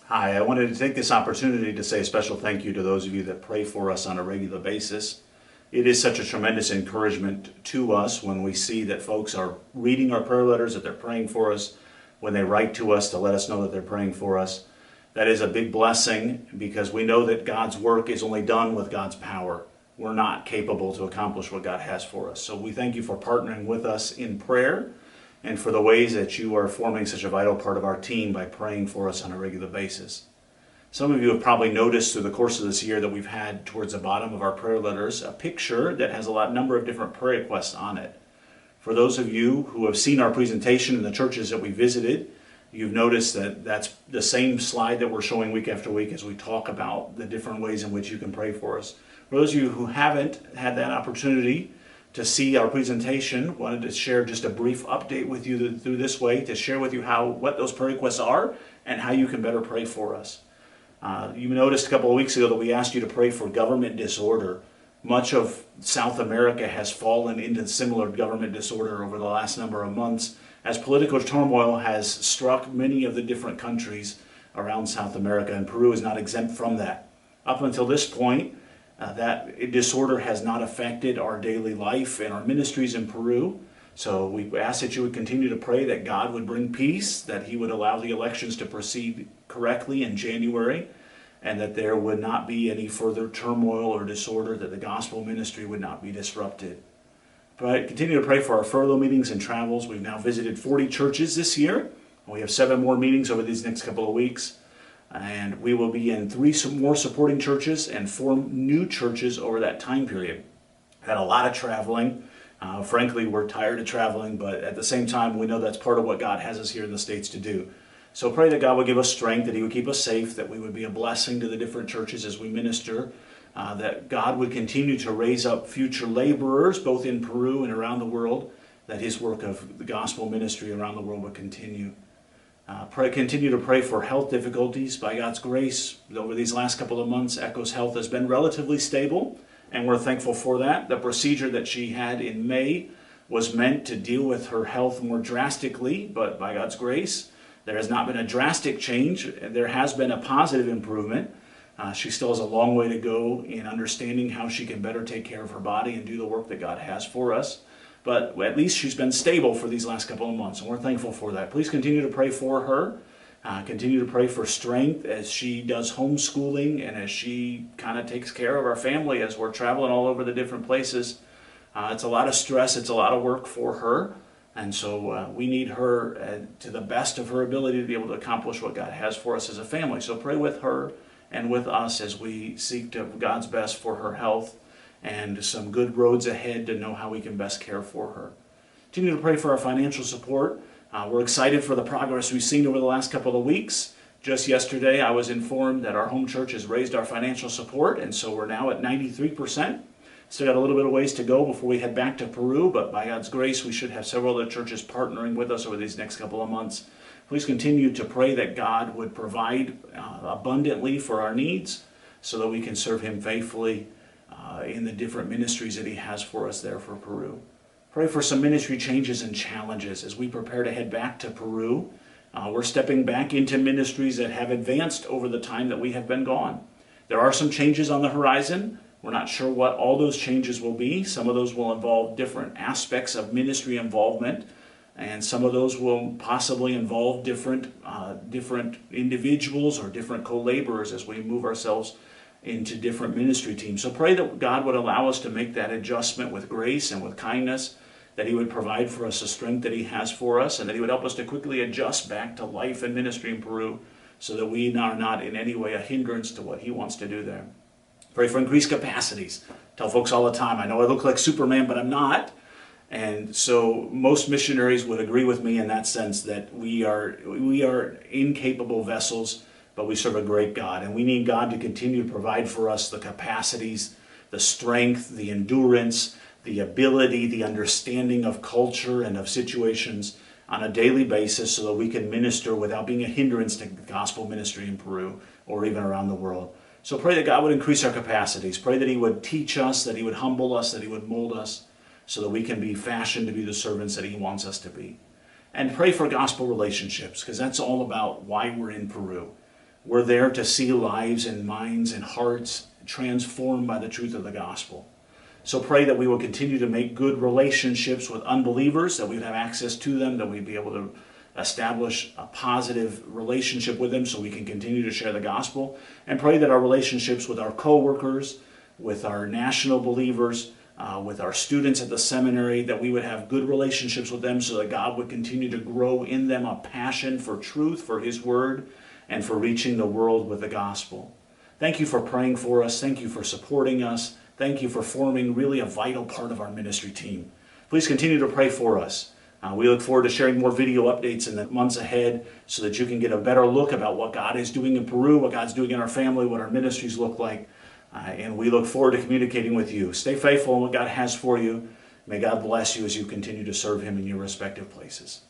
Hi, I wanted to take this opportunity to say a special thank you to those of you that pray for us on a regular basis. It is such a tremendous encouragement to us when we see that folks are reading our prayer letters, that they're praying for us, when they write to us to let us know that they're praying for us. That is a big blessing because we know that God's work is only done with God's power. We're not capable to accomplish what God has for us. So we thank you for partnering with us in prayer and for the ways that you are forming such a vital part of our team by praying for us on a regular basis. Some of you have probably noticed through the course of this year that we've had towards the bottom of our prayer letters a picture that has a number of different prayer requests on it. For those of you who have seen our presentation in the churches that we visited, you've noticed that that's the same slide that we're showing week after week as we talk about the different ways in which you can pray for us. For those of you who haven't had that opportunity to see our presentation, wanted to share just a brief update with you through this way to share with you what those prayer requests are and how you can better pray for us. You noticed a couple of weeks ago that we asked you to pray for government disorder. Much of South America has fallen into similar government disorder over the last number of months as political turmoil has struck many of the different countries around South America, and Peru is not exempt from that. Up until this point, that disorder has not affected our daily life and our ministries in Peru. So we ask that you would continue to pray that God would bring peace, that He would allow the elections to proceed correctly in January, and that there would not be any further turmoil or disorder, that the gospel ministry would not be disrupted. But continue to pray for our furlough meetings and travels. We've now visited 40 churches this year. We have 7 more meetings over these next couple of weeks. And we will be in 3 more supporting churches and 4 new churches over that time period. Had a lot of traveling. Frankly, we're tired of traveling, but at the same time, we know that's part of what God has us here in the States to do. So pray that God would give us strength, that He would keep us safe, that we would be a blessing to the different churches as we minister, that God would continue to raise up future laborers, both in Peru and around the world, that His work of the gospel ministry around the world would continue. Continue to pray for health difficulties. By God's grace, over these last couple of months, Echo's health has been relatively stable, and we're thankful for that. The procedure that she had in May was meant to deal with her health more drastically, but by God's grace, there has not been a drastic change. There has been a positive improvement. She still has a long way to go in understanding how she can better take care of her body and do the work that God has for us. But at least she's been stable for these last couple of months, and we're thankful for that. Please continue to pray for her. Continue to pray for strength as she does homeschooling and as she kind of takes care of our family as we're traveling all over the different places. It's a lot of stress. It's a lot of work for her. And so we need her to the best of her ability to be able to accomplish what God has for us as a family. So pray with her and with us as we seek to God's best for her health and some good roads ahead to know how we can best care for her. Continue to pray for our financial support. We're excited for the progress we've seen over the last couple of weeks. Just yesterday, I was informed that our home church has raised our financial support, and so we're now at 93%. Still got a little bit of ways to go before we head back to Peru, but by God's grace, we should have several other churches partnering with us over these next couple of months. Please continue to pray that God would provide abundantly for our needs so that we can serve Him faithfully in the different ministries that He has for us there for Peru. Pray for some ministry changes and challenges as we prepare to head back to Peru. We're stepping back into ministries that have advanced over the time that we have been gone. There are some changes on the horizon. We're not sure what all those changes will be. Some of those will involve different aspects of ministry involvement, and some of those will possibly involve different individuals or different co-laborers as we move ourselves into different ministry teams. So pray that God would allow us to make that adjustment with grace and with kindness, that He would provide for us the strength that He has for us, and that He would help us to quickly adjust back to life and ministry in Peru so that we are not in any way a hindrance to what He wants to do there. Pray for increased capacities. Tell folks all the time, I know I look like Superman, but I'm not. And so most missionaries would agree with me in that sense that we are incapable vessels, but we serve a great God. And we need God to continue to provide for us the capacities, the strength, the endurance, the ability, the understanding of culture and of situations on a daily basis so that we can minister without being a hindrance to gospel ministry in Peru or even around the world. So pray that God would increase our capacities. Pray that He would teach us, that He would humble us, that He would mold us so that we can be fashioned to be the servants that He wants us to be. And pray for gospel relationships, because that's all about why we're in Peru. We're there to see lives and minds and hearts transformed by the truth of the gospel. So pray that we will continue to make good relationships with unbelievers, that we'd have access to them, that we'd be able to establish a positive relationship with them so we can continue to share the gospel. And pray that our relationships with our co-workers, with our national believers, with our students at the seminary, that we would have good relationships with them so that God would continue to grow in them a passion for truth, for His Word, and for reaching the world with the gospel. Thank you for praying for us. Thank you for supporting us. Thank you for forming really a vital part of our ministry team. Please continue to pray for us. We look forward to sharing more video updates in the months ahead so that you can get a better look about what God is doing in Peru, what God's doing in our family, what our ministries look like. And we look forward to communicating with you. Stay faithful in what God has for you. May God bless you as you continue to serve Him in your respective places.